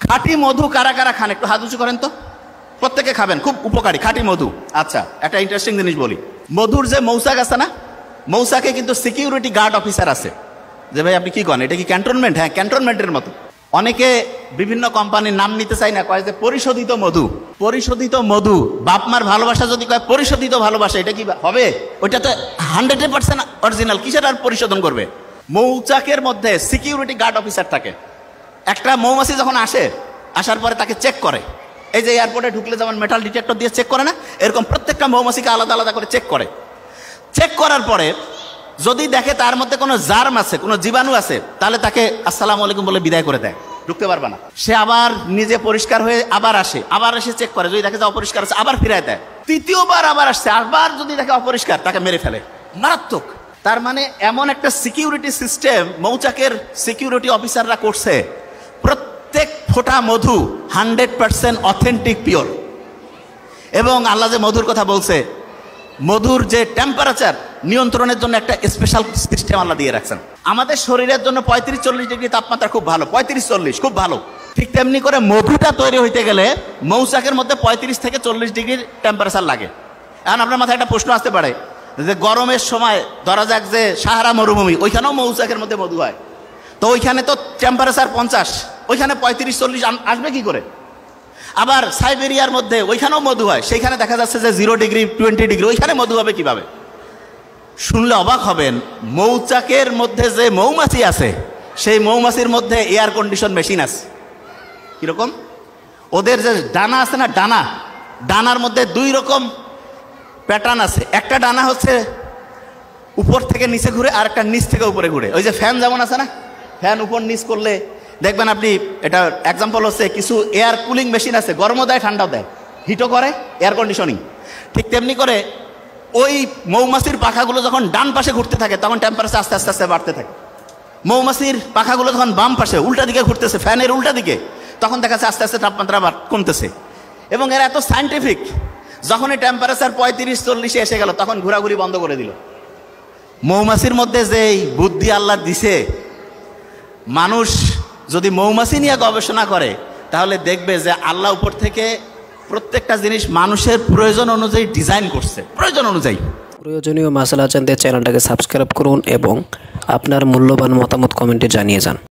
খাঁটি মধু কারা কারা খান একটু হাত উঁচু করেন তো। প্রত্যেকে খাবেন, খুব উপকারী খাঁটি মধু। আচ্ছা, একটা ইন্টারেস্টিং জিনিস বলি। মধুর যে মৌচাক আছে না, মৌচাকে কিন্তু সিকিউরিটি গার্ড অফিসার আছে। যে ভাই আপনি কি করেন, এটা কি ক্যান্টনমেন্ট? হ্যাঁ, ক্যান্টনমেন্টের মতো। অনেকে বিভিন্ন কোম্পানির নাম নিতে চাই না, কয় যে পরিশোধিত মধু। পরিশোধিত মধু, বাপমার ভালোবাসা যদি কয় পরিশোধিত ভালোবাসা, এটা কি হবে? ওইটা তো 100% অরিজিনাল, কিসের আর পরিশোধন করবে? মৌচাকের মধ্যে সিকিউরিটি গার্ড অফিসার থাকে। একটা মৌমাছি যখন আসার পরে তাকে চেক করে। এই যে এয়ারপোর্টে ঢুকলে যেমন মেটাল ডিটেক্টর দিয়ে চেক করে না, এরকম প্রত্যেকটা মৌমাছিকে আলাদা আলাদা করে চেক করে। চেক করার পরে যদি দেখে তার মধ্যে কোনো জার্ম আছে, কোনো জীবাণু আছে, তাহলে তাকে আসসালামু আলাইকুম বলে বিদায় করে দেয়, ঢুকতে পারবে না। সে আবার নিজে পরিষ্কার হয়ে আবার এসে চেক করে, যদি দেখে যে অপরিষ্কার আছে আবার ফিরায় দেয়। তৃতীয়বার আবার আসছে, আবার যদি দেখে অপরিষ্কার, তাকে মেরে ফেলে। মারাত্মক। তার মানে এমন একটা সিকিউরিটি সিস্টেম মৌচাকের সিকিউরিটি অফিসাররা করছে, প্রত্যেক ফোঁটা মধু 100% অথেন্টিক পিওর। এবং আল্লাহ যে মধুর কথা বলছে, মধুর যে টেম্পারেচার নিয়ন্ত্রণের জন্য একটা স্পেশাল সিস্টেম আল্লাহ দিয়ে রাখছেন। আমাদের শরীরের জন্য 35-40 ডিগ্রি তাপমাত্রা খুব ভালো, 35-40 খুব ভালো। ঠিক তেমনি করে মধুটা তৈরি হইতে গেলে মৌচাকের মধ্যে 35 থেকে 40 ডিগ্রির টেম্পারেচার লাগে। এখন আপনার মাথায় একটা প্রশ্ন আসতে পারে যে গরমের সময় ধরা যাক যে সাহারা মরুভূমি, ওইখানেও মৌচাকের মধ্যে মধু হয়, তো ওইখানে তো টেম্পারেচার 50, ওইখানে 35-40 আসবে কি করে? আবার সাইবেরিয়ার মধ্যে ওইখানেও মধু হয়, সেইখানে দেখা যাচ্ছে যে 0 ডিগ্রি 20 ডিগ্রি, ওইখানে মধু হবে কিভাবে? শুনলে অবাক হবেন, মৌচাকের মধ্যে যে মৌমাছি আছে, সেই মৌমাছির মধ্যে এয়ার কন্ডিশন মেশিন আছে। কিরকম? ওদের যে ডানা আছে না, ডানার মধ্যে 2 রকম প্যাটার্ন আছে। একটা ডানা হচ্ছে উপর থেকে নিচে ঘুরে, আর একটা নিচ থেকে উপরে ঘুরে। ওই যে ফ্যান যেমন আছে না, ফ্যান উপর নিচ করলে দেখবেন আপনি, এটা এক্সাম্পল হচ্ছে কিছু এয়ার কুলিং মেশিন আছে, গরমও দেয় ঠান্ডাও দেয়, হিটও করে, এয়ার কন্ডিশনিং। ঠিক তেমনি করে ওই মৌমাছির পাখাগুলো যখন ডান পাশে ঘুরতে থাকে, তখন টেম্পারেচার আস্তে আস্তে আস্তে বাড়তে থাকে। মৌমাছির পাখাগুলো যখন বাম পাশে উল্টা দিকে ঘুরতেছে, ফ্যানের উল্টা দিকে, তখন দেখা যাচ্ছে আস্তে আস্তে তাপমাত্রা কমতেছে। এবং এরা এত সায়েন্টিফিক, যখন এই টেম্পারেচার 35-40 এসে গেল, তখন ঘোরাঘুরি বন্ধ করে দিল। মৌমাছির মধ্যে যেই বুদ্ধি আল্লাহ দিছে, মানুষ যদি মৌমাছি নিয়ে গবেষণা করে, তাহলে দেখবে যে আল্লাহ উপর থেকে প্রত্যেকটা জিনিস মানুষের প্রয়োজন অনুযায়ী ডিজাইন করছে, প্রয়োজন অনুযায়ী। প্রয়োজনীয় মাসালা জানতে চ্যানেলটাকে সাবস্ক্রাইব করুন এবং আপনার মূল্যবান মতামত কমেন্টে জানিয়ে যান।